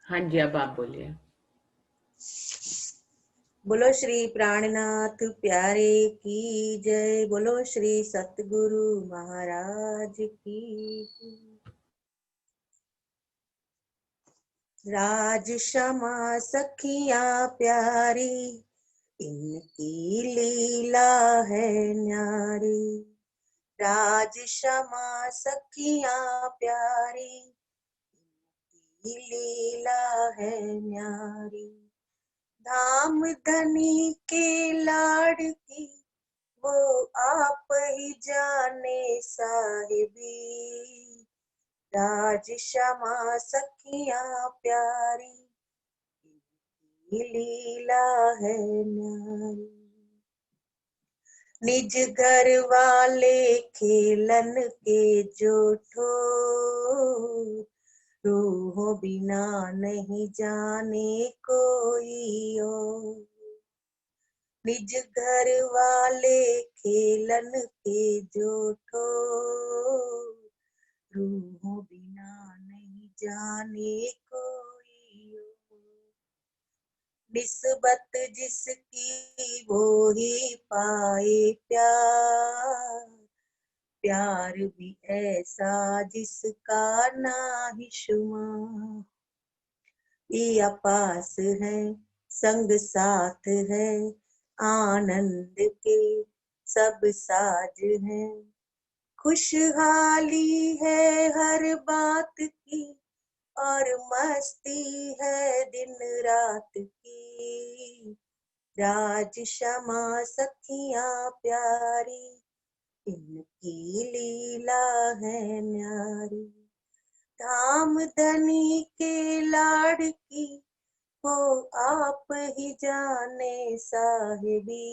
हाँ जी, अब आप बोलिए। बोलो श्री प्राणनाथ प्यारे की जय। बोलो श्री सतगुरु महाराज की। राज क्षमा सखियां प्यारी, इनकी लीला है न्यारी। राज क्षमा सखियां प्यारी, इनकी लीला है न्यारी। धाम धनी के लाड़की, वो आप ही जाने साहिबी। राज क्षमा सखियां प्यारी, इनकी लीला है न्यारी। निज घर वाले खेलन के जो ठोर, रूहों बिना नहीं जाने कोई और। निज घर वाले खेलन के जो ठोर, रूहों बिना नहीं जाने कोई और। निस्बत जिसकी वो ही पाए प्यार, प्यार भी ऐसा जिसका ना ही शुमार। पिया पास है संग साथ है, आनंद के सब साज हैं। खुशहाली है हर बात की, और मस्ती है दिन रात की। राज क्षमा सखियां प्यारी, इनकी लीला है न्यारी। धाम धनी के लाड़की, वो आप ही जाने साहिबी।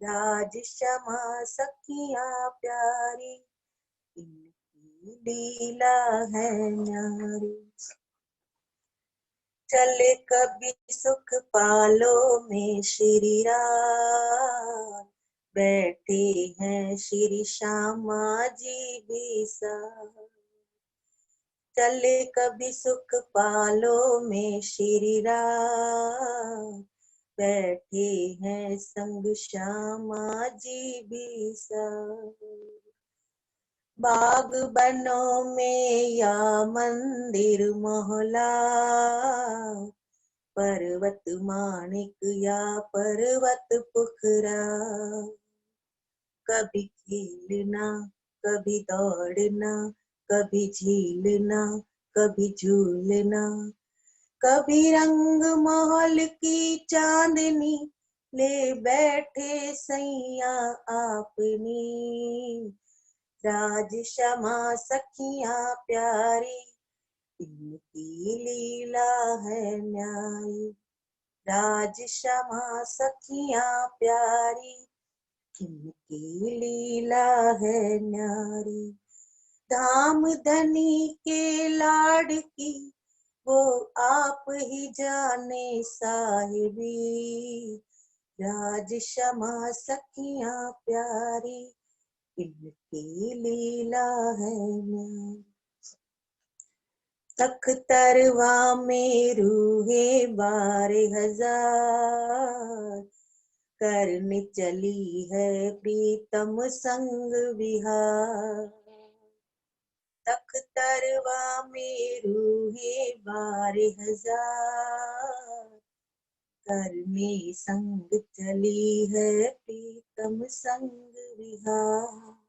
राज क्षमा सखियां प्यारी, इनकी लीला है न्यारी। चले कभी सुख पालो में श्री राम, बैठे हैं श्री श्यामा जी भी साथ। चले कभी सुख पालो में श्री राम, बैठे हैं संग श्यामा जी भी साथ। बाग बनों में या मंदिर मोहल्ला, पर्वत माणिक या पर्वत पुखरा। कभी खेलना कभी दौड़ना, कभी झीलना कभी झूलना। कभी रंग महल की चांदनी, ले बैठे सैया आपनी। राज क्षमा सखियां प्यारी, इनकी लीला है न्यारी। राज क्षमा सखियां प्यारी, इनकी लीला है न्यारी। धाम धनी के लाड़की, वो आप ही जाने साहिबी। राज क्षमा सखियां प्यारी, इनकी लीला है न्यारी। तख्तरवा में रूहे 12,000, करने चली है प्रीतम संग विहार। तख्तरवा में रूहे 12,000, करने संग चली है प्रीतम संग विहार।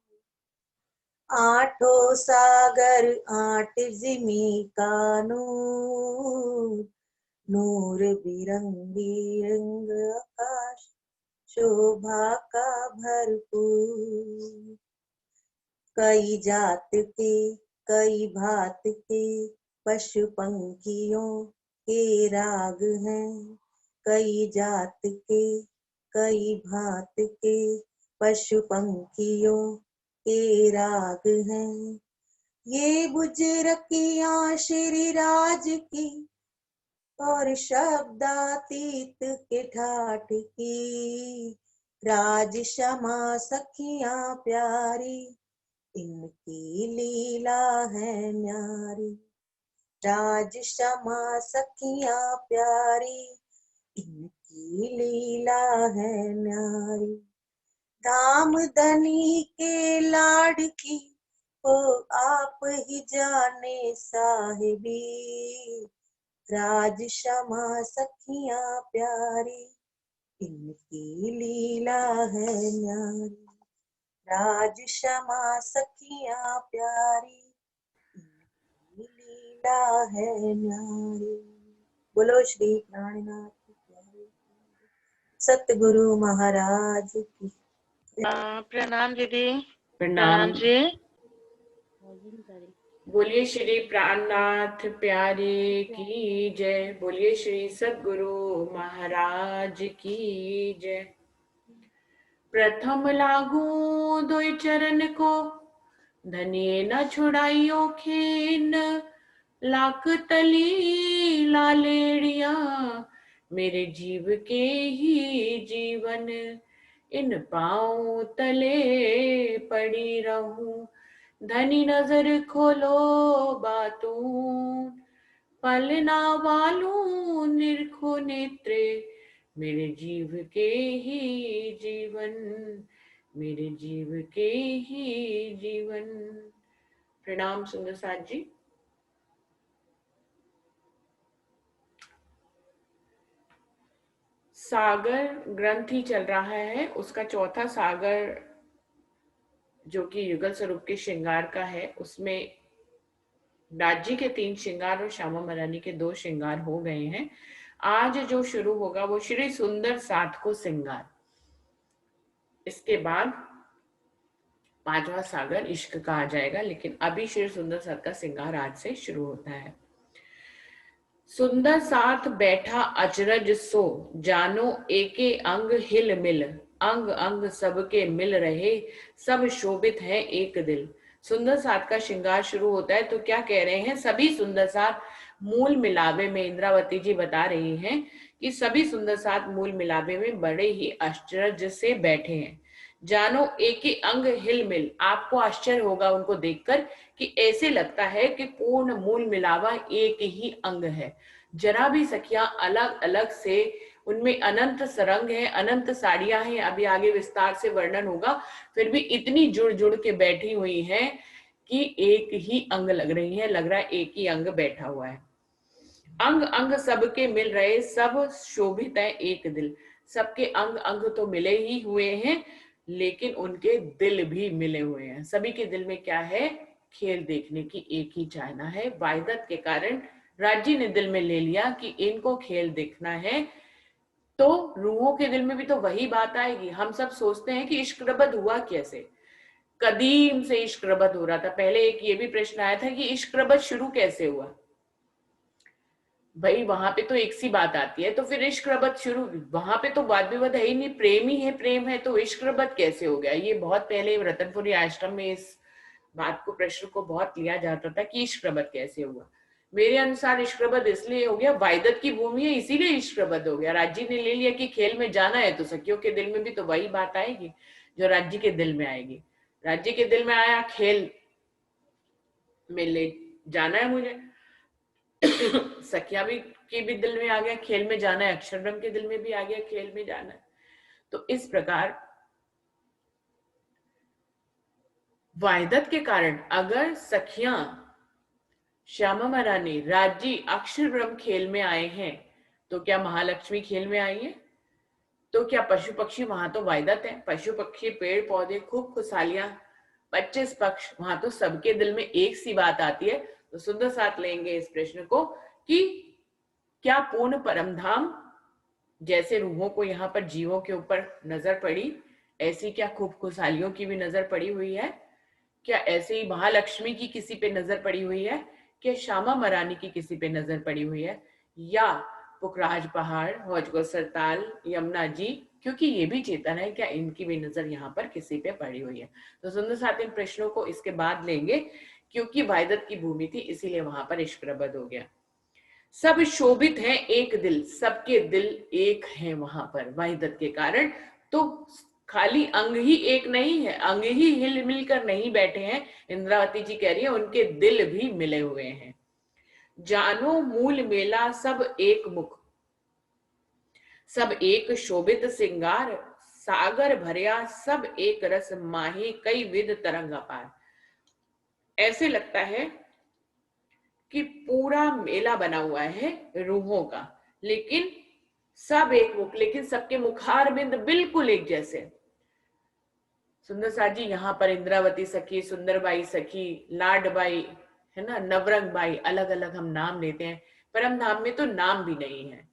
आठों सागर 8 जिमी का नूर, नूर बिरंगी रंग आकाश शोभा का भरपूर। कई जात के कई भात के पशु पंखियों के राग हैं। कई जात के कई भात के पशु पंखियों के राग हैं। ये बुजरकियां श्री राज की, और शब्दातीत के ठाठ की। राज क्षमा सखियां प्यारी, इनकी लीला है न्यारी। राज क्षमा सखियां प्यारी, इनकी लीला है न्यारी। धाम धनी के लाडकी, ओ आप ही जाने साहिबी। राज क्षमा सखियां प्यारी, इनकी लीला है न्यारी। राज क्षमा सखियां प्यारी, इनकी लीला है न्यारी। बोलो श्री प्राणनाथ प्यारे सतगुरु महाराज की। प्रणाम दीदी। प्रणाम। जी। बोलिए श्री प्राणनाथ प्यारे की जय। बोलिए श्री सद्गुरु महाराज की जय। प्रथम लागू दुई चरण को, धनिये न छुड़ाइयो खेन। लाख तली लालेड़िया, मेरे जीव के ही जीवन। इन पाँव तले पड़ी रहूं, धनी नजर खोलो बातून। पलना वालू निरखो नेत्रे, मेरे जीव के ही जीवन। मेरे जीव के ही जीवन। प्रणाम सुंदर साथ जी। सागर ग्रंथ ही चल रहा है, उसका चौथा सागर जो कि युगल स्वरूप के श्रृंगार का है, उसमें राज्य के 3 श्रृंगार और श्यामा महारानी के 2 श्रृंगार हो गए हैं। आज जो शुरू होगा वो श्री सुंदर साथ को श्रृंगार। इसके बाद 5वां सागर इश्क का आ जाएगा, लेकिन अभी श्री सुंदर साथ का श्रृंगार आज से शुरू होता है। सुंदर साथ बैठा अचरज सो, जानो एके अंग हिल मिल। अंग अंग सबके मिल रहे, सब शोभित है एक दिल। सुंदर साथ का श्रृंगार शुरू होता है तो क्या कह रहे हैं, सभी सुंदर साथ मूल मिलावे में, इंद्रावती जी बता रही हैं कि सभी सुंदर साथ मूल मिलावे में बड़े ही आश्चर्य से बैठे हैं। जानो एक ही अंग हिल मिल, आपको आश्चर्य होगा उनको देखकर कि ऐसे लगता है कि पूर्ण मूल मिलावा एक ही अंग है। जरा भी सखियां अलग अलग से, उनमें अनंत सरंग है, अनंत साड़ियां हैं, अभी आगे विस्तार से वर्णन होगा, फिर भी इतनी जुड़ जुड़ के बैठी हुई हैं कि एक ही अंग लग रही है, लग रहा है एक ही अंग बैठा हुआ है। अंग अंग सबके मिल रहे, सब शोभित है एक दिल। सबके अंग अंग तो मिले ही हुए हैं, लेकिन उनके दिल भी मिले हुए हैं। सभी के दिल में क्या है, खेल देखने की एक ही चाहना है। वायदत के कारण राज्य ने दिल में ले लिया कि इनको खेल देखना है, तो रूहों के दिल में भी तो वही बात आएगी। हम सब सोचते हैं कि इश्क रबद हुआ कैसे, कदीम से इश्क रबद हो रहा था। पहले एक ये भी प्रश्न आया था कि इश्क रबद शुरू कैसे हुआ। भाई वहां पे तो एक सी बात आती है, तो फिर इश्क रबत शुरू, वहां पे तो वाद विवाद है ही नहीं, प्रेम ही है, प्रेम है, तो इश्क रबत कैसे हो गया। ये बहुत पहले रतनपुरी आश्रम में इस बात को, प्रश्न को बहुत लिया जाता था कि इश्क रबत कैसे हुआ। मेरे अनुसार इश्क रबत इसलिए हो गया, वायदत की भूमि है इसीलिए इश्क रबत हो गया। राज्य ने ले लिया कि खेल में जाना है, तो सखियों के दिल में भी तो वही बात आएगी जो राज्य के दिल में आएगी। राज्य के दिल में आया खेल में ले जाना है मुझे, सखिया भी के भी दिल में आ गया खेल में जाना है, अक्षरब्रह्म के दिल में भी आ गया खेल में जाना है। तो इस प्रकार वायदत के कारण अगर सखियां श्यामा महारानी राज्य अक्षर ब्रह्म खेल में आए हैं, तो क्या महालक्ष्मी खेल में आई है? तो क्या पशु पक्षी वहां तो वायदत है, पशु पक्षी पेड़ पौधे खूब खुशहालियां 25 पक्ष, वहां तो सबके दिल में एक सी बात आती है। तो सुंदर साथ लेंगे इस प्रश्न को कि क्या पूर्ण परमधाम जैसे रूहों को यहाँ पर जीवों के ऊपर नजर पड़ी, ऐसी क्या खूब खुशहालियों की भी नजर पड़ी हुई है? क्या ऐसे ही महालक्ष्मी की किसी पे नजर पड़ी हुई है? क्या श्यामा महारानी की किसी पे नजर पड़ी हुई है? या पुखराज पहाड़, हौजगो सरताल, यमुना जी, क्योंकि ये भी चेतन है, क्या इनकी भी नजर यहाँ पर किसी पे पड़ी हुई है? तो सुंदर साथ इन प्रश्नों को इसके बाद लेंगे, क्योंकि वायदत की भूमि थी इसीलिए वहां पर इश्क रबद हो गया। सब शोभित है एक दिल, सबके दिल एक हैं वहां पर वाहिदत के कारण। तो खाली अंग ही एक नहीं है, अंग ही हिल मिलकर नहीं बैठे हैं, इंद्रावती जी कह रही है उनके दिल भी मिले हुए हैं। जानो मूल मेला सब एक मुख, सब एक शोभित सिंगार, सागर भरिया सब एक रस, माही कई विध तरंग अपार। ऐसे लगता है कि पूरा मेला बना हुआ है रूहों का, लेकिन सब एक मुख, लेकिन सबके मुखार बिंद बिल्कुल एक जैसे। सुंदर साथ जी, यहाँ पर इंद्रावती सखी, सुंदरबाई सखी, लाडबाई, है ना, नवरंग बाई, अलग अलग हम नाम लेते हैं। परम धाम में तो नाम भी नहीं है,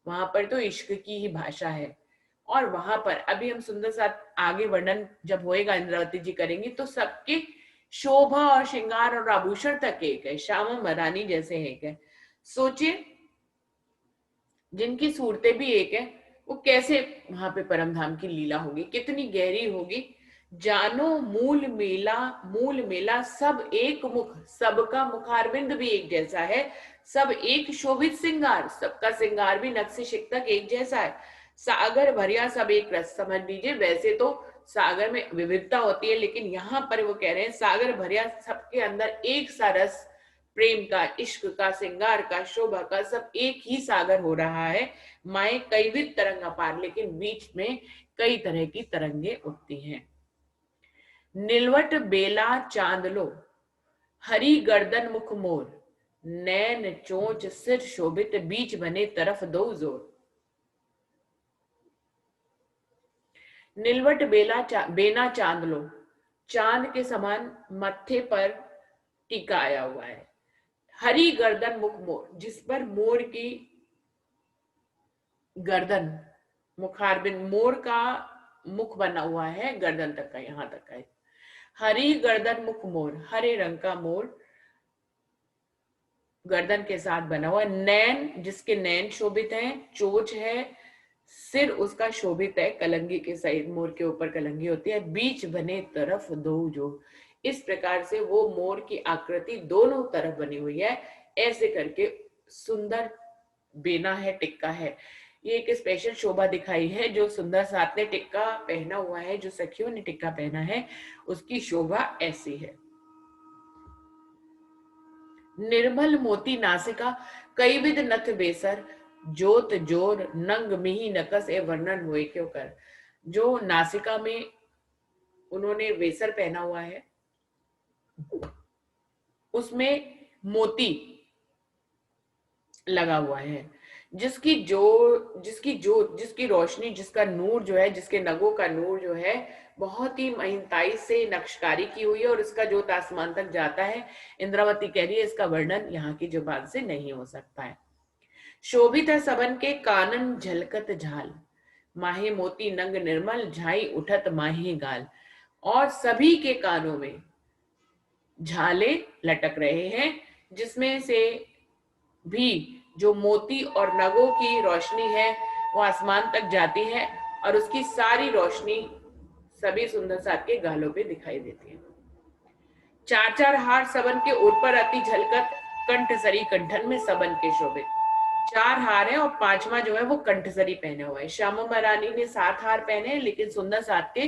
वहां पर तो इश्क की ही भाषा है। और वहां पर अभी हम सुंदर साथ आगे वर्णन जब होएगा, इंद्रावती जी करेंगी, तो सबके शोभा और श्रृंगार और आभूषण तक एक है, श्यामा महारानी जैसे एक है। सोचिए, जिनकी सूरतें भी एक है, वो कैसे वहां पे परम धाम की लीला होगी, कितनी गहरी होगी। जानो मूल मेला सब एक मुख, सबका मुखारबिंद भी एक जैसा है, सब एक शोभित सिंगार, सबका सिंगार भी नख से शिख तक एक जैसा है, सागर भरिया सब एक रस। समझ लीजिए, वैसे तो सागर में विविधता होती है, लेकिन यहाँ पर वो कह रहे हैं सागर भरिया, सबके अंदर एक सा रस, प्रेम का, इश्क का, श्रृंगार का, शोभा का, सब एक ही सागर हो रहा है। माए कईविध तरंग अपार, लेकिन बीच में कई तरह की तरंगे उठती हैं। नीलवट बेला चांदलो, हरी गर्दन मुख मोर, नैन चोंच सिर शोभित, बीच बने तरफ दो जोर। नीलवट बेना चांदलो, चांद के समान मत्थे पर टीका आया हुआ है। हरी गर्दन मुख मोर, जिस पर मोर की गर्दन, मुखारबिंद, मोर का मुख बना हुआ है, गर्दन तक का, यहां तक का है। हरी गर्दन मुख मोर, हरे रंग का मोर गर्दन के साथ बना हुआ। नैन, जिसके नैन शोभित हैं, चोच है, सिर उसका शोभित है, कलंगी के सहित, मोर के ऊपर कलंगी होती है। बीच बने तरफ दो जो, इस प्रकार से वो मोर की आकृति दोनों तरफ बनी हुई है। ऐसे करके सुंदर बेना है, टिक्का है। ये एक स्पेशल शोभा दिखाई है, जो सुंदर साथ ने टिक्का पहना हुआ है, जो सखियों ने टिक्का पहना है, उसकी शोभा ऐसी है। निर्मल मोती नासिका, कई विध नथ बेसर, जोत जोर नंग मिही नकस, ए वर्णन हुए क्यों कर। जो नासिका में उन्होंने वेसर पहना हुआ है, उसमें मोती लगा हुआ है, जिसकी रोशनी, जिसका नूर जो है, जिसके नगों का नूर जो है, बहुत ही महिनताई से नक्शकारी की हुई है, और इसका जोत आसमान तक जाता है। इंद्रावती कह रही है, इसका वर्णन यहाँ की जुबान से नहीं हो सकता है। शोभित है सबन के कानन झलकत झाल, माहे मोती नंग निर्मल, झाई उठत माहे गाल। और सभी के कानों में झाले लटक रहे हैं, जिसमें से भी जो मोती और नगों की रोशनी है वो आसमान तक जाती है, और उसकी सारी रोशनी सभी सुंदर साथ के गालों पे दिखाई देती है। चार चार हार सबन के ऊपर अति झलकत, कंठ सरी कंठन में सबन के शोभित। चार हार है और पांचवा जो है वो कंठसरी पहने हुए है। श्यामा महारानी ने 7 हार पहने हैं, लेकिन सुंदर साथ के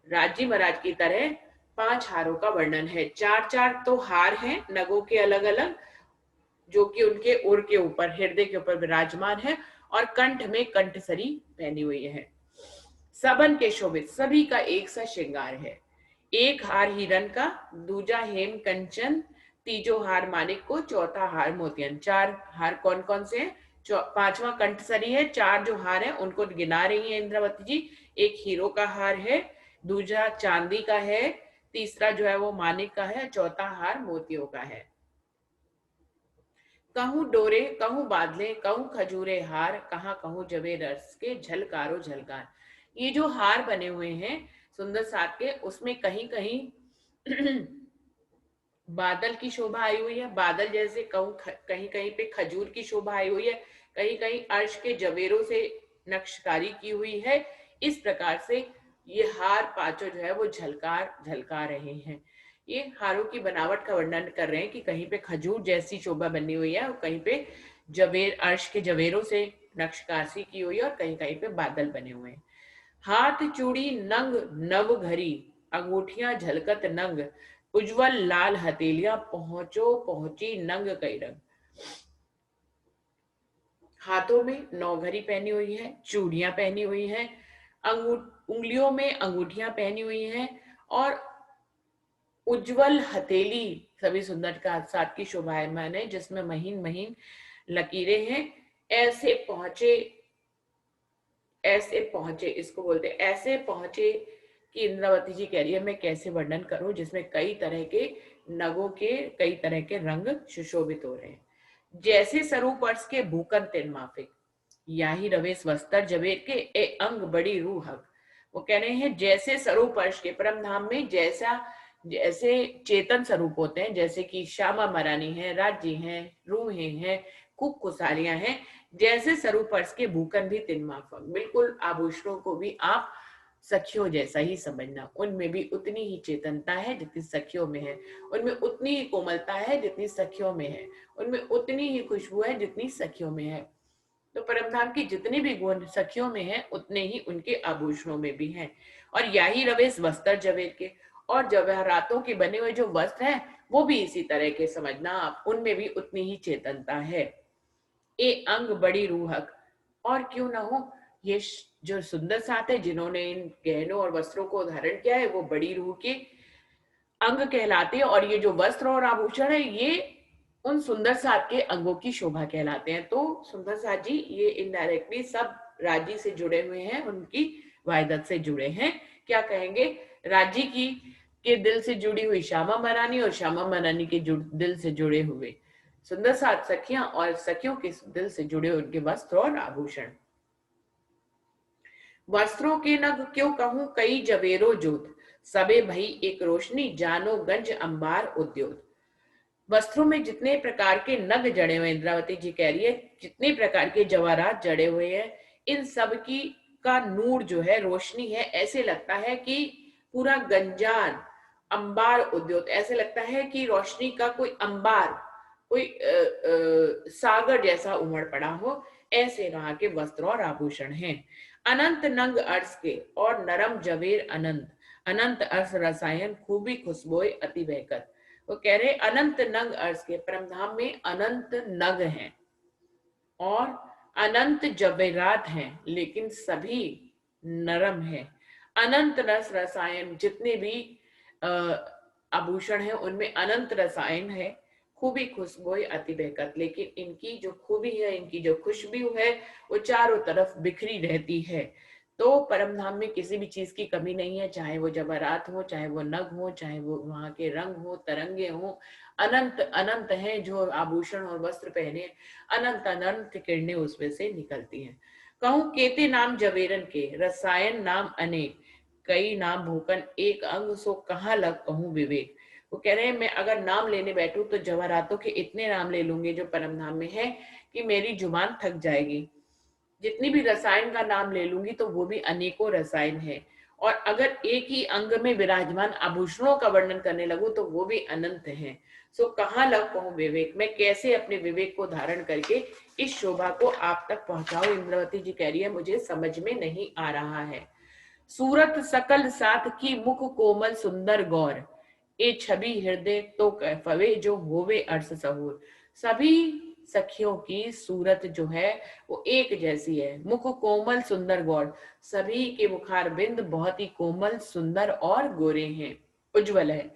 राजी महाराज की तरह 5 हारों का वर्णन है। 4 तो हार हैं नगों के अलग अलग, जो कि उनके उर के ऊपर, हृदय के ऊपर विराजमान है, और कंठ में कंठसरी पहनी हुई है। सबन के शोभित, सभी का एक सा श्रृंगार है। एक हार हिरन का, दूजा हेम कंचन, तीजो हार मानिक को, चौथा हार मोतियन। 4 हार कौन कौन से हैं? 5वां कंठसरी है। 4 जो हार है उनको गिना रही है इंद्रावती जी। एक हीरो का हार है, दूसरा चांदी का है, तीसरा जो है वो मानिक का है, चौथा हार मोतियों का है। कहूं डोरे कहूं बादले, कहूं खजूरे हार, कहाँ कहूं जवे रस के झलकारो झलकार। ये जो हार बने हुए हैं सुंदर साथ के, उसमें कहीं कहीं बादल की शोभा आई हुई है, बादल जैसे, कहूं कहीं कहीं पे खजूर की शोभा आई हुई है, कहीं कहीं अर्श के जवेरों से नक्शकारी की हुई है। इस प्रकार से ये हार पांचों जो है वो झलका रहे हैं। ये हारों की बनावट का वर्णन कर रहे हैं कि कहीं पे खजूर जैसी शोभा बनी हुई है, और कहीं पे जवेर, अर्श के जवेरों से नक्शकाशी की हुई है, और कहीं कहीं पे बादल बने हुए हैं। हाथ चूड़ी नंग नव घरी, अंगूठियां झलकत नंग, उज्जवल लाल हथेलियां, पहुंचो पहुंची नंग कई रंग। हाथों में 9 घड़ी पहनी हुई है, चूड़ियां पहनी हुई हैं, उंगलियों में अंगूठियां पहनी हुई हैं और उज्जवल हथेली सभी सुंदर का साथ की शोभायमान है, जिसमें महीन महीन लकीरें हैं। ऐसे पहुंचे, ऐसे पहुंचे, इसको बोलते हैं ऐसे पहुंचे कि इंद्रावती जी कह रही है मैं कैसे वर्णन करूं, जिसमें कई तरह के नगों के कई तरह के रंग सुशोभित हो रहे हैं। जैसे सरूपर्स के भूकन तिन माफिक, याही रवेश वस्तर जबेर के ए अंग बड़ी रूह हक। वो कह रहे हैं जैसे स्वरूपर्श के परम धाम में जैसा जैसे चेतन स्वरूप होते हैं, जैसे कि श्यामा मरानी है, राज्य हैं, रूहें हैं, कुसारियां हैं, जैसे स्वरूपर्श के भूकन भी तिन माफक। बिल्कुल आभूषणों को भी आप सखियों जैसा ही समझना, उनमें भी उतनी ही चेतनता है जितनी सखियों में है, उनमें उतनी ही कोमलता है जितनी सखियों में है, उनमें उतनी ही खुशबू है जितनी सखियों में है। तो परमधाम की जितने भी गुण सखियों में है उतने ही उनके आभूषणों में भी हैं। और यही रवेश वस्त्र जवेर के, और जवाहरातों के बने हुए जो वस्त्र हैं वो भी इसी तरह के समझना आप, उनमें भी उतनी ही चेतनता है। ए अंग बड़ी रूहक, और क्यों ना हो ये जो सुंदर साथ है जिन्होंने इन गहनों और वस्त्रों को धारण किया है वो बड़ी रूह के अंग कहलाते हैं, और ये जो वस्त्र और आभूषण है ये उन सुंदर साथ के अंगों की शोभा कहलाते हैं। तो सुंदर साथ जी ये इनडायरेक्टली सब राजी से जुड़े हुए हैं, उनकी वायदत से जुड़े हैं। क्या कहेंगे, राजी की के दिल से जुड़ी हुई श्यामा मरानी और श्यामा मरानी के दिल से जुड़े हुए सुंदर साथ सखियां, और सखियों के दिल से जुड़े उनके वस्त्र और आभूषण। वस्त्रों के नग क्यों कहूं कई जवेरो जोत, सबे भई एक रोशनी जानो गंज अंबार उद्योत। वस्त्रों में जितने प्रकार के नग जड़े हुए, इंद्रावती जी कह रही है जितने प्रकार के जवाहरात जड़े हुए हैं, इन सब की का नूर जो है, रोशनी है, ऐसे लगता है कि पूरा गंजान अंबार उद्योत, ऐसे लगता है कि रोशनी का कोई अंबार, कोई सागर जैसा उमड़ पड़ा हो, ऐसे वहां के वस्त्र और आभूषण हैं। अनंत नंग अर्श के और नरम जवेर अनंत, अनंत अर्श रसायन खूबी खुशबोए अति बहकत। वो कह रहे अनंत नग अर्श के परमधाम में अनंत नग हैं और अनंत जवेरात हैं, लेकिन सभी नरम हैं। अनंत रस रसायन, जितने भी आभूषण हैं उनमें अनंत रसायन है, खूबी खुशबू अति बहकत, लेकिन इनकी जो खूबी है, इनकी जो खुशबू है वो चारों तरफ बिखरी रहती है। तो परमधाम में किसी भी चीज की कमी नहीं है, चाहे वो जवाहरात हो, चाहे वो नग हो, चाहे वो वहां के रंग हो, तरंगे हो, अनंत अनंत हैं जो आभूषण और वस्त्र पहने, अनंत अनंत किरणें उसमें से निकलती हैं। कहूं केते नाम जवेरन के, रसायन नाम अनेक, कई नाम भूकन एक अंग, सो कहाँ लग कहूं विवेक। वो कह रहे हैं मैं अगर नाम लेने बैठूं तो जवाहरातों के इतने नाम ले लूंगी जो परमधाम में है कि मेरी जुबान थक जाएगी। जितनी भी रसायन का नाम ले लूंगी तो वो भी अनेकों रसायन है, और अगर एक ही अंग में विराजमान आभूषणों का वर्णन करने लगूं तो वो भी अनंत है। सो कहाँ लग कहूं विवेक, मैं कैसे अपने विवेक को धारण करके इस शोभा को आप तक पहुंचाऊं। इंद्रावती जी कह रही है मुझे समझ में नहीं आ रहा है। सूरत सकल साथ की मुख कोमल सुंदर गौर, ए छवि हृदय तो फवे जो होवे अर्स सहूर। सभी सखियों की सूरत जो है वो एक जैसी है, मुख कोमल सुंदर गौर, सभी के मुखार बिंद बहुत ही कोमल सुंदर और गोरे हैं, उज्जवल है।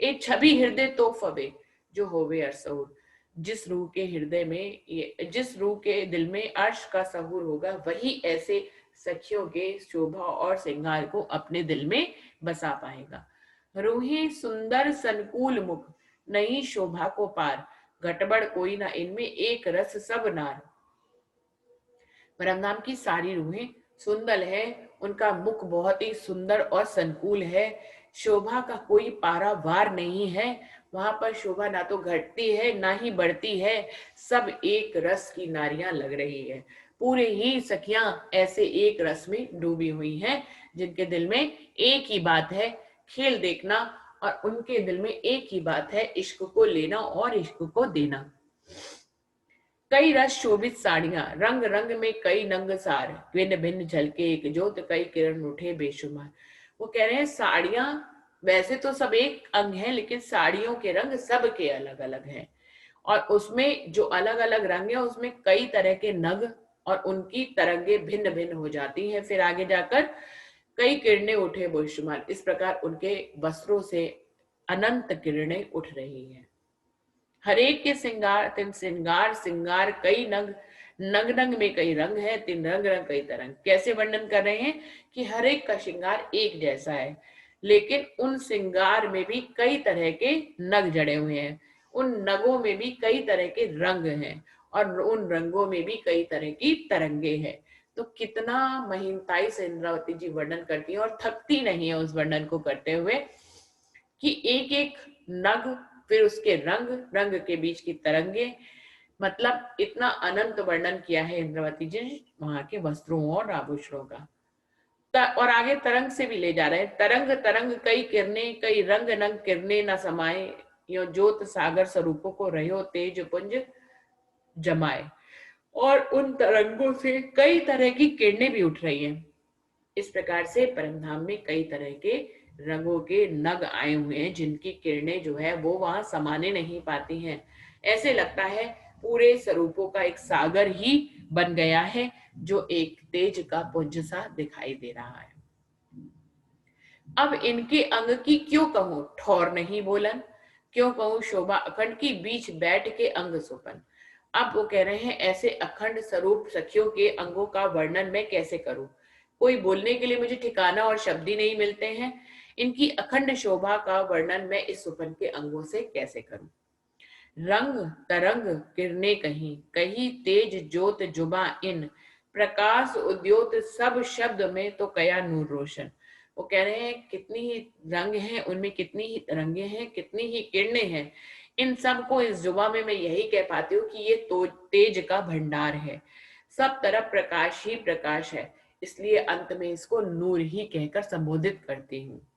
ए छवि हृदय तो फवे जो होवे अर्स सहूर, जिस रूह के हृदय में जिस रूह के दिल में अर्श का सहूर होगा वही ऐसे सखियों के शोभा और श्रृंगार को अपने दिल में बसा पाएगा। रूही सुंदर संकुल मुख, नहीं शोभा को पार, घटबड़ कोई ना इनमें एक रस सब नार। परमधाम की सारी रूहें सुंदर है, उनका मुख बहुत ही सुंदर और संकुल है, शोभा का कोई पारावार नहीं है, वहां पर शोभा ना तो घटती है ना ही बढ़ती है, सब एक रस की नारियां लग रही है। पूरे ही सखियां ऐसे एक रस में डूबी हुई हैं, जिनके दिल में एक ही बात है, खेल देखना, और उनके दिल में एक ही बात है, इश्क को लेना और इश्क को देना। कई रस शोभित साड़ियां, रंग रंग में कई नंग सार, भिन्न भिन्न झलके एक जोत, कई किरण उठे बेशुमार। वो कह रहे हैं साड़ियां वैसे तो सब एक अंग है, लेकिन साड़ियों के रंग सबके अलग अलग हैं, और उसमें जो अलग अलग रंग है उसमें कई तरह के नग और उनकी तरंगे भिन्न भिन्न हो जाती हैं। फिर आगे जाकर कई किरणें उठे बुशमान, इस प्रकार उनके वस्त्रों से अनंत किरणें उठ रही हैं। हरेक के श्रृंगार तिन श्रृंगार श्रृंगार कई नग, नग नग में कई रंग है, तिन रंग रंग कई तरंग। कैसे वर्णन कर रहे हैं कि हरेक का श्रृंगार एक जैसा है, लेकिन उन श्रृंगार में भी कई तरह के नग जड़े हुए हैं, उन नगों में भी कई तरह के रंग हैं और उन रंगों में भी कई तरह की तरंगे हैं। तो कितना महीनताई से इंद्रावती जी वर्णन करती है और थकती नहीं है उस वर्णन को करते हुए कि एक एक नग, फिर उसके रंग, रंग के बीच की तरंगे, मतलब इतना अनंत वर्णन किया है इंद्रावती जी वहां के वस्त्रों और आभूषणों का। और आगे तरंग से भी ले जा रहे हैं, तरंग तरंग कई किरणें, कई रंग नंग किरणें न समाये, यो ज्योत सागर स्वरूपों को रहो तेज पुंज जमाए। और उन तरंगों से कई तरह की किरणें भी उठ रही हैं। इस प्रकार से परमधाम में कई तरह के रंगों के नग आए हुए हैं, जिनकी किरणें जो है वो वहां समाने नहीं पाती हैं। ऐसे लगता है पूरे स्वरूपों का एक सागर ही बन गया है, जो एक तेज का पुंज सा दिखाई दे रहा है। अब इनके अंग की क्यों कहूं ठौर नहीं बोलन, क्यों कहूं शोभा अखंड की बीच बैठ के अंग सुपन। अब वो कह रहे हैं ऐसे अखंड स्वरूप सखियों के अंगों का वर्णन मैं कैसे करूं, कोई बोलने के लिए मुझे ठिकाना और शब्द ही नहीं मिलते हैं। इनकी अखंड शोभा का वर्णन मैं इस सुपन के अंगों से कैसे करूं। रंग तरंग किरणें कहीं, कहीं तेज ज्योत जुबा इन, प्रकाश उद्योत सब शब्द में तो कया नूर रोशन। वो कह रहे हैं कितनी ही रंग हैं, उनमें कितनी ही तरंगे हैं, कितनी ही किरणें हैं, इन सब को इस जुबा में मैं यही कह पाती हूँ कि ये तो तेज का भंडार है, सब तरफ प्रकाश ही प्रकाश है, इसलिए अंत में इसको नूर ही कहकर संबोधित करती हूँ।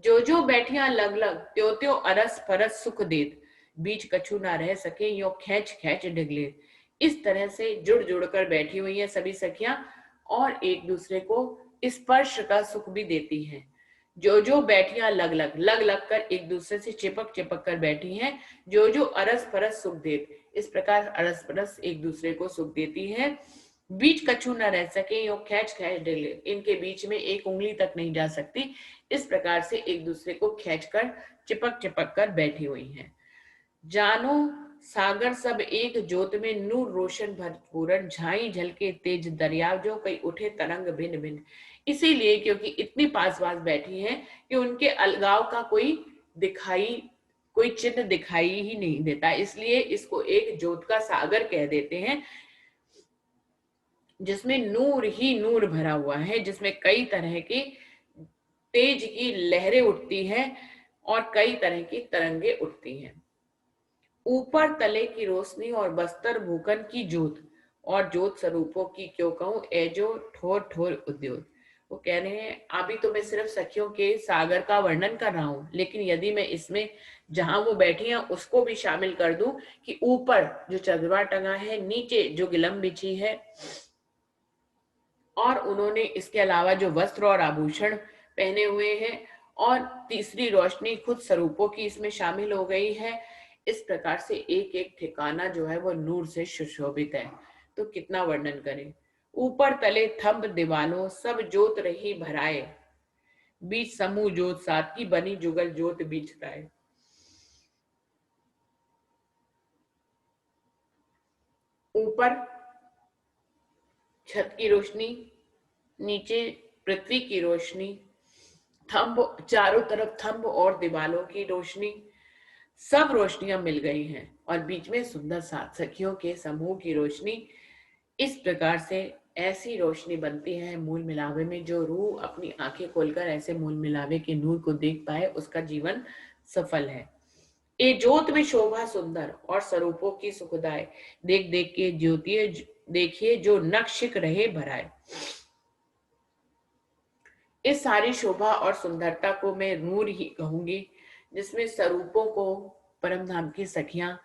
जो जो बैठियां लग लग त्यो त्यो अरस परस सुख देत, बीच कछु ना रह सके यो खैच खैच डिगले। इस तरह से जुड़ जुड़ कर बैठी हुई हैं सभी सखियां और एक दूसरे को स्पर्श का सुख भी देती हैं। जो जो बैठियां लग लग लग लग कर एक दूसरे से चिपक चिपक कर बैठी हैं, जो जो अरस परस सुख देत, इस प्रकार अरस परस एक दूसरे को सुख देती है। बीच कछु न रह सके यो खैच खैच डिगले, इनके बीच में एक उंगली तक नहीं जा सकती, इस प्रकार से एक दूसरे को खींचकर चिपक चिपक कर बैठी हुई हैं। जानो सागर सब एक जोत में नूर रोशन भरपूरन, झाई झलके तेज दरिया जो कई उठे तरंग भिन्न भिन्न। इसीलिए क्योंकि इतनी पास पास बैठी हैं कि उनके अलगाव का कोई चिन्ह दिखाई ही नहीं देता, इसलिए इसको एक जोत का सागर कह देते हैं, जिसमें नूर ही नूर भरा हुआ है, जिसमें कई तरह की तेज की लहरें उठती हैं और कई तरह की तरंगे उठती हैं। ऊपर तले की रोशनी और बस्तर भूखन की जोत, और जोत स्वरूपों की क्यों कहूं एजो ठोर ठोर उद्योग। वो कह रहे हैं अभी तो मैं सिर्फ सखियों के सागर का वर्णन कर रहा हूं, लेकिन यदि मैं इसमें जहां वो बैठी हैं उसको भी शामिल कर दूं कि ऊपर जो चंद्रमा टंगा है, नीचे जो गिलम बिछी है, और उन्होंने इसके अलावा जो वस्त्र और आभूषण पहने हुए हैं, और तीसरी रोशनी खुद स्वरूपों की इसमें शामिल हो गई है। इस प्रकार से एक एक ठिकाना जो है वो नूर से सुशोभित है। तो कितना वर्णन करें। ऊपर तले थंब दीवालों सब जोत रही भराए, बीच समूह जोत सात की बनी जुगल जोत बीच राय। ऊपर छत की रोशनी, नीचे पृथ्वी की रोशनी, थंब चारों तरफ थंब और दीवालों की रोशनी, सब रोशनियां मिल गई हैं और बीच में सुंदर सात सखियों के समूह की रोशनी। इस प्रकार से ऐसी रोशनी बनती है मूल मिलावे में, जो रूह अपनी आंखें खोलकर ऐसे मूल मिलावे के नूर को देख पाए उसका जीवन सफल है। ए ज्योत में शोभा सुंदर और स्वरूपों की सुखदाय, देख देख के ज्योति देखिए जो नक्शिक रहे भराए। इस सारी शोभा और सुंदरता को मैं नूर ही कहूंगी, जिसमें स्वरूपों को परमधाम की सखियां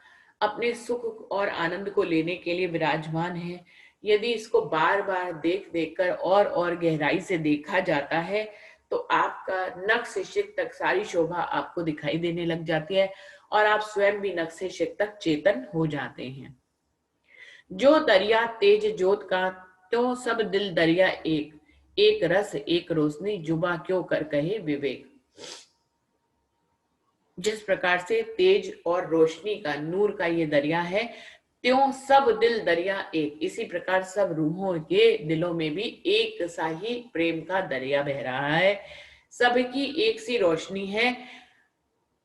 अपने सुख और आनंद को लेने के लिए विराजमान है। यदि इसको बार बार देख देखकर और गहराई से देखा जाता है तो आपका नख से शिख तक सारी शोभा आपको दिखाई देने लग जाती है और आप स्वयं भी नख से शिख तक चेतन हो जाते हैं। जो दरिया तेज जोत का, तो सब दिल दरिया एक, एक रस एक रोशनी, जुबा क्यों कर कहे विवेक। जिस प्रकार से तेज और रोशनी का, नूर का ये दरिया है, त्यों सब दिल दरिया एक, इसी प्रकार सब रूहों के दिलों में भी एक सा ही प्रेम का दरिया बह रहा है। सबकी एक सी रोशनी है।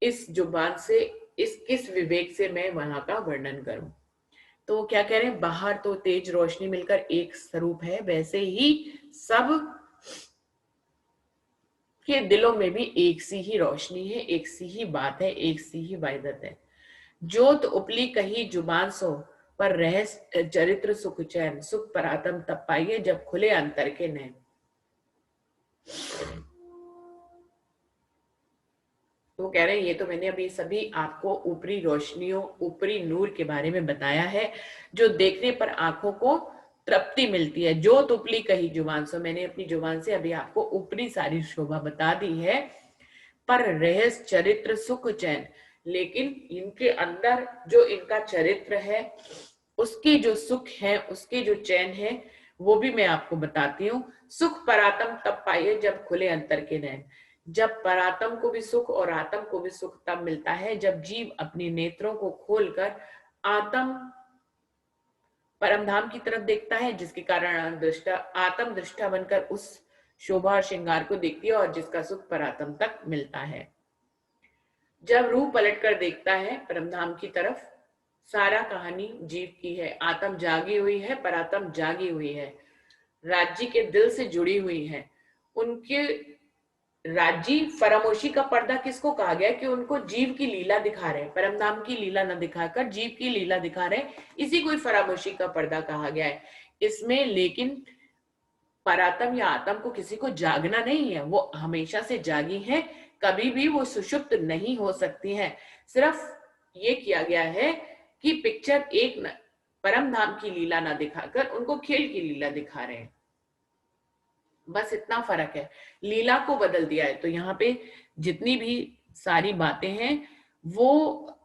इस जुबान से, इस किस विवेक से मैं वहां का वर्णन करूं। तो वो क्या कह रहे हैं, बाहर तो तेज रोशनी मिलकर एक स्वरूप है, वैसे ही सब के दिलों में भी एक सी ही रोशनी है, एक सी ही बात है, एक सी ही वायदत है। जोत उपली कही जुबान सो, पर रहस्य चरित्र सुख चैन, सुख परातम तब पाइए जब खुले अंतर के नैन। तो कह रहे हैं ये तो मैंने अभी सभी आपको ऊपरी रोशनियों, ऊपरी नूर के बारे में बताया है, जो देखने पर आंखों को तृप्ति मिलती है। जो उपली कही जुबान से, मैंने अपनी जुबान से अभी आपको ऊपरी सारी शोभा बता दी है। पर रहस्य चरित्र सुख चैन, लेकिन इनके अंदर जो इनका चरित्र है, उसके जो सुख है, उसके जो चैन है, वो भी मैं आपको बताती हूँ। सुख परातम तब पाइए जब खुले अंतर के नैन। जब परातम को भी सुख और आत्म को भी सुख तब मिलता है जब जीव अपने नेत्रों को खोलकर आत्म परमधाम की तरफ देखता है, जिसके कारण दृष्टा आत्म दृष्टा बनकर उस शोभा और श्रृंगार को देखती है और जिसका सुख परात्म तक मिलता है। जब रूह पलटकर देखता है परमधाम की तरफ, सारा कहानी जीव की है। आत्म जागी हुई है, परात्म जागी हुई है, राज्य के दिल से जुड़ी हुई है। उनके राजी फरामोशी का पर्दा किसको कहा गया, कि उनको जीव की लीला दिखा रहे, परमधाम की लीला न दिखाकर जीव की लीला दिखा रहे, इसी को फरामोशी का पर्दा कहा गया है इसमें। लेकिन परात्म या आत्म को किसी को जागना नहीं है, वो हमेशा से जागी है, कभी भी वो सुषुप्त नहीं हो सकती है। सिर्फ ये किया गया है कि पिक्चर एक परमधाम की लीला ना दिखाकर उनको खेल की लीला दिखा रहे हैं, बस इतना फर्क है, लीला को बदल दिया है। तो यहाँ पे जितनी भी सारी बातें हैं वो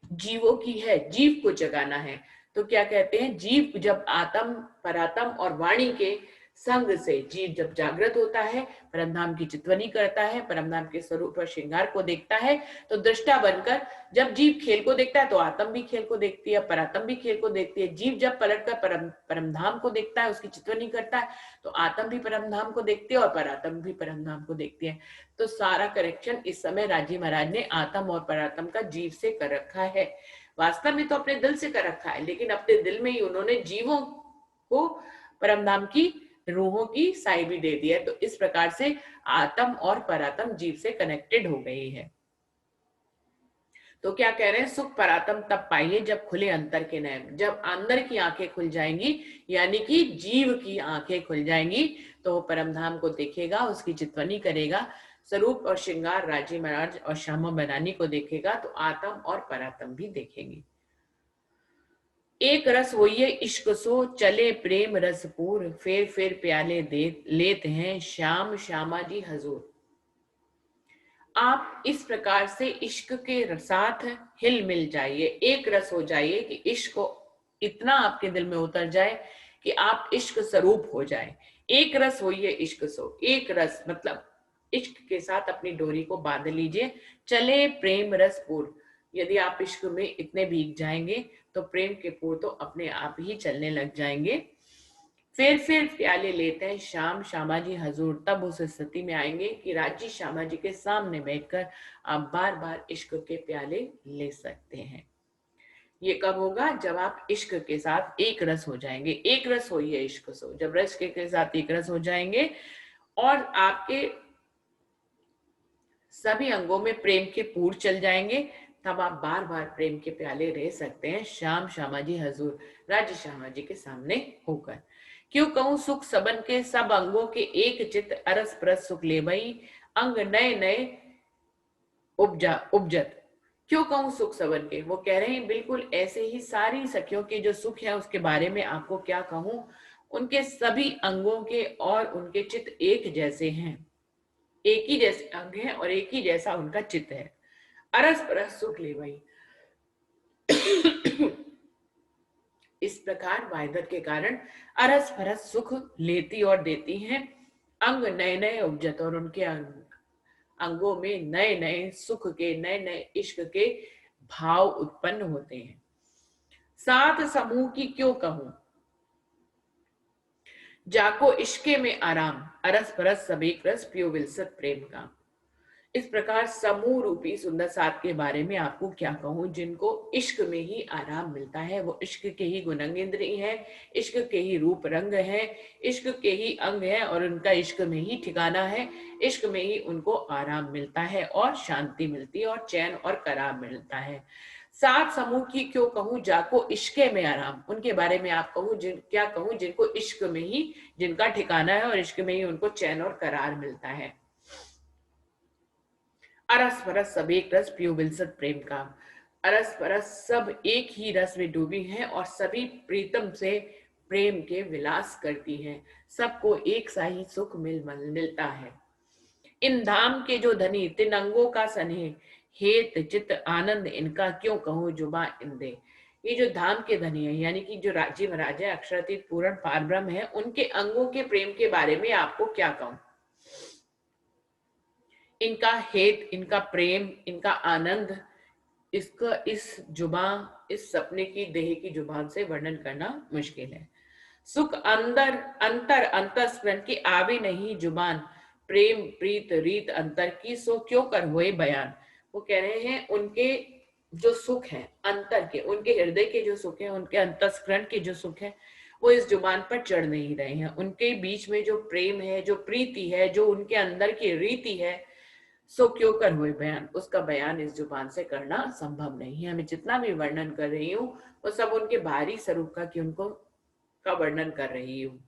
जीवों की है, जीव को जगाना है। तो क्या कहते हैं, जीव जब आत्म परात्म और वाणी के संग से जीव जब जागृत होता है, परमधाम की चितवनी करता है, परमधाम के स्वरूप और श्रृंगार को देखता है, तो दृष्टा बनकर जब जीव खेल को देखता है तो आत्म भी खेल को देखती है, परात्म भी खेल को देखती है। जीव जब पलटकर परमधाम को देखता है, उसकी चितवनी करता है, तो आत्म भी परमधाम को देखती है और परात्म भी परमधाम को देखती है। तो सारा करेक्शन इस समय राजी महाराज ने आत्म और परात्म का जीव से कर रखा है। वास्तव में तो अपने दिल से कर रखा है, लेकिन अपने दिल में ही उन्होंने जीवों को परमधाम की रूहों की साई भी दे दी है। तो इस प्रकार से आत्म और परात्म जीव से कनेक्टेड हो गई है। तो क्या कह रहे हैं, सुख परात्म तब पाइए जब खुले अंतर के नयन। जब अंदर की आंखें खुल जाएंगी, यानी कि जीव की आंखें खुल जाएंगी, तो वो परमधाम को देखेगा, उसकी चितवनी करेगा, स्वरूप और श्रृंगार राजी महाराज और श्यामा बनानी को देखेगा, तो आत्म और परात्म भी देखेंगे। एक रस होइए इश्क सो, चले प्रेम रसपूर, फेर फेर प्याले दे लेते हैं श्याम श्यामा जी हजूर। आप इस प्रकार से इश्क के साथ हिल मिल जाइए, एक रस हो जाइए कि इश्क को इतना आपके दिल में उतर जाए कि आप इश्क स्वरूप हो जाए। एक रस होइए इश्क सो, एक रस मतलब इश्क के साथ अपनी डोरी को बांध लीजिए। चले प्रेम रस पूर, यदि आप इश्क में इतने भीग जाएंगे तो प्रेम के पूर तो अपने आप ही चलने लग जाएंगे। फिर प्याले लेते हैं श्याम श्यामा जी हजूर, तब उस स्थिति में आएंगे कि राजी श्यामा जी के सामने बैठकर आप बार बार इश्क के प्याले ले सकते हैं। ये कब होगा, जब आप इश्क के साथ एक रस हो जाएंगे। एक रस होइए इश्क सो, जब रस के साथ एक रस हो जाएंगे और आपके सभी अंगों में प्रेम के पूर चल जाएंगे, तब आप बार बार प्रेम के प्याले रह सकते हैं श्याम श्यामा जी हजूर, राजी श्यामा जी के सामने होकर। क्यों कहूं सुख सबन के, सब अंगों के एक चित, अरस परस सुख ले भई, अंग नए नए उपजत। क्यों कहूं सुख सबन के, वो कह रहे हैं बिल्कुल ऐसे ही सारी सखियों के जो सुख है उसके बारे में आपको क्या कहूं, उनके सभी अंगों के और उनके चित एक जैसे हैं, एक ही जैसे अंग है और एक ही जैसा उनका चित्त है। अरस परस सुख ले भाई। इस प्रकार वायदत के कारण अरस परस सुख लेती और देती हैं। अंग नए नए उपजत और उनके अंगों में नए नए सुख के, नए नए इश्क के भाव उत्पन्न होते हैं। सात समूह की क्यों कहूं, जाको इश्के में आराम, अरस परस सब एक रस, पियो विलसत प्रेम का। इस प्रकार समूह रूपी सुंदर साथ के बारे में आपको क्या कहूं, जिनको इश्क में ही आराम मिलता है, वो इश्क के ही गुणंग इंद्रिय है, इश्क के ही रूप रंग है, इश्क के ही अंग है और उनका इश्क में ही ठिकाना है। इश्क में ही उनको आराम मिलता है और शांति मिलती है और चैन और करार मिलता है। सात समूह की क्यों कहूं, जाको इश्के में आराम, उनके बारे में आप कहूं, क्या कहूं, जिनको इश्क में ही जिनका ठिकाना है और इश्क में ही उनको चैन और करार मिलता है। अरस परस सब एक रस, पियो विलसत प्रेम का। अरस परस सब एक ही रस में डूबी हैं और सभी प्रीतम से प्रेम के विलास करती हैं। सबको एक सा ही सुख मिलता है। इन धाम के जो धनी, तिन अंगों का स्नेह, हेत चित आनंद इनका क्यों कहूं जुबा इंदे। ये जो धाम के धनी है, यानी कि जो राज्य महाराज है, अक्षरातीत पूर्ण पारब्रह्म है, उनके अंगों के प्रेम के बारे में आपको क्या कहूं। इनका हेत, इनका प्रेम, इनका आनंद, इसका इस जुबान, इस सपने की देह की जुबान से वर्णन करना मुश्किल है। सुख अंदर अंतर अंतस्करण की आवे नहीं जुबान, प्रेम प्रीत रीत अंतर की सो क्यों कर हुए बयान। वो कह रहे हैं उनके जो सुख है अंतर के, उनके हृदय के जो सुख है, उनके अंतस्करण के जो सुख है, वो इस जुबान पर चढ़ नहीं रहे हैं। उनके बीच में जो प्रेम है, जो प्रीति है, जो उनके अंदर की रीति है, सो क्यों कर हुए बयान, उसका बयान इस जुबान से करना संभव नहीं है। मैं जितना भी वर्णन कर रही हूँ वो सब उनके बाहरी स्वरूप का, कि उनको का वर्णन कर रही हूँ।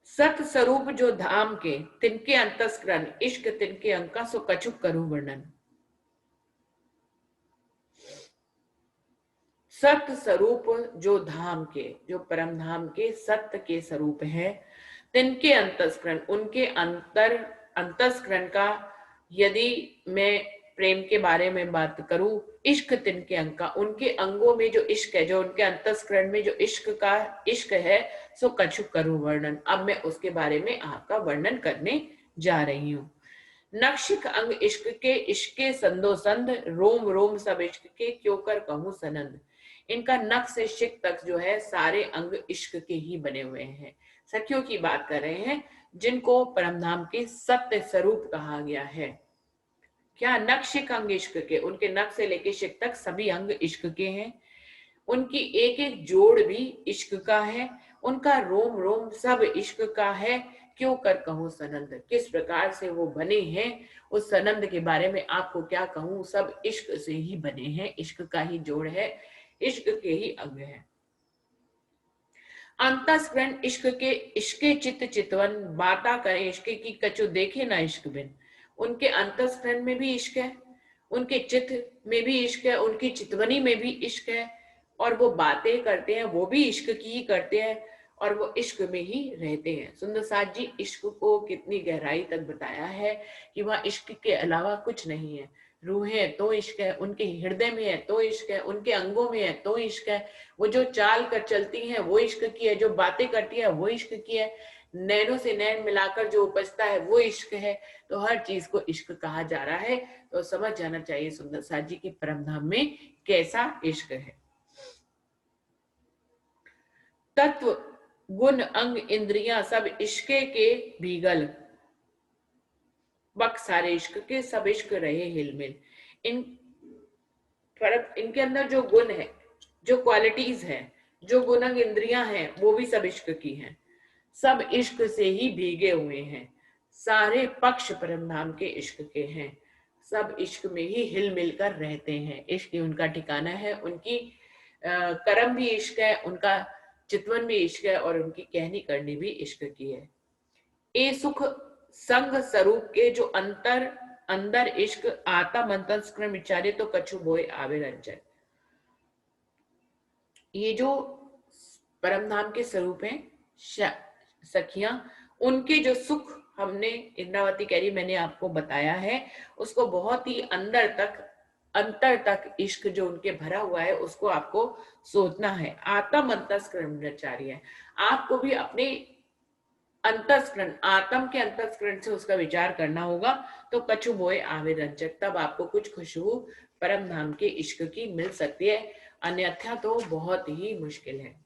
सत स्वरूप जो धाम के, तिनके अंतस्करण, इश्क तिनके अंका, सो कछुक करूं वर्णन। सत्य स्वरूप जो धाम के, जो परम धाम के सत्य के स्वरूप है, तिनके अंतस्करण, उनके अंतस्करण का, यदि मैं प्रेम के बारे में बात करूं, इश्क तिनके अंग का, उनके अंगों में जो इश्क है, जो उनके अंतस्करण में जो इश्क है, सो कछु करूं वर्णन। अब मैं उसके बारे में आपका वर्णन करने जा रही हूँ। नक्शिक अंग इश्क के, इश्के संदोसंद, रोम रोम सब इश्क के, क्यों कर कहूं सनंद। इनका नख से शिक तक जो है सारे अंग इश्क के ही बने हुए हैं। सखियों की बात कर रहे हैं, जिनको परमधाम के सत्य स्वरूप कहा गया है। क्या नख शिक अंग इश्क के, उनके नख से लेके शिक तक सभी अंग इश्क के हैं। उनकी एक एक जोड़ भी इश्क का है, उनका रोम रोम सब इश्क का है। क्यों कर कहूं सनंद, किस प्रकार से वो बने हैं, उस सनंद के बारे में आपको क्या कहूं। सब इश्क से ही बने हैं, इश्क का ही जोड़ है, इश्क के ही अंग है। अंतस्करण इश्क के, इश्के चित चितवन, बाता करे इश्क की, कछु देखे ना इश्क बिन। उनके अंतस्करण में भी इश्क है, उनके चित में भी इश्क है, उनकी चितवनी में भी इश्क है, और वो बातें करते हैं वो भी इश्क की ही करते हैं, और वो इश्क में ही रहते हैं। सुंदर साथ जी इश्क को कितनी गहराई तक बताया है कि वह इश्क के अलावा कुछ नहीं है। रूह है तो इश्क है, उनके हृदय में है तो इश्क है, उनके अंगों में है तो इश्क है, वो जो चाल कर चलती हैं वो इश्क की है, जो बातें करती है वो इश्क की है, नैनों से नैन मिलाकर जो उपजता है वो इश्क है। तो हर चीज को इश्क कहा जा रहा है, तो समझ जाना चाहिए सुंदर साथ जी की परमधाम में कैसा इश्क है। तत्व गुण अंग इंद्रियां सब इश्के के भीगल, बक सारे इश्क के, सब इश्क रहे हिलमिल। इन फर्क, इनके अंदर जो गुण है, जो क्वालिटीज है, जो गुण अंग इंद्रियां हैं, वो भी सब इश्क की हैं, सब इश्क से ही भीगे हुए हैं। सारे पक्ष परमधाम के इश्क के हैं, सब इश्क में ही हिल मिलकर रहते हैं। इश्क ही उनका ठिकाना है, उनकी कर्म भी इश्क है, उनका चितवन भी इश्क है, और उनकी कहनी करनी भी इश्क की है। ए सुख संग स्वरूप के जो अंदर इश्क आता मंतस्करण विचारे, तो कछु बोए आवे रंजन। ये जो परमधाम के स्वरूप हैं सखियां, उनके जो सुख हमने इंद्रावती कह रही मैंने आपको बताया है, उसको बहुत ही अंतर तक इश्क जो उनके भरा हुआ है उसको आपको सोचना है। आत्म अंतस्करण ब्रह्मचारी है, आपको भी अपने अंतस्करण, आत्म के अंतस्करण से उसका विचार करना होगा। तो कछु बोए आवे रंजक, तब आपको कुछ खुशबू परम धाम के इश्क की मिल सकती है, अन्यथा तो बहुत ही मुश्किल है।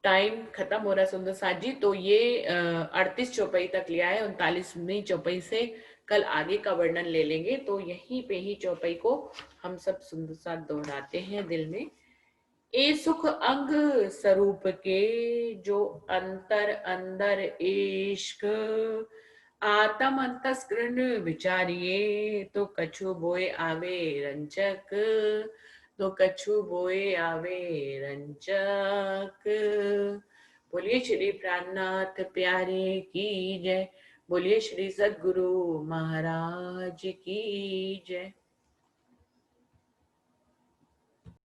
टाइम खत्म हो रहा है सुंदर साथ जी, तो ये 38 चौपाई तक लिया है, 39वीं चौपाई से कल आगे का वर्णन ले लेंगे। तो यहीं पे ही चौपाई को हम सब सुंदर साथ दोहराते हैं दिल में। ए सुख अंग स्वरूप के जो अंतर अंदर इश्क, आत्म अंतस्करण विचारिए तो कछु बोए आवे रंजक, तो कछु बोए आवे रंजक। बोलिए श्री प्राणनाथ प्यारे की जय, बोलिए श्री सद्गुरु महाराज की जय।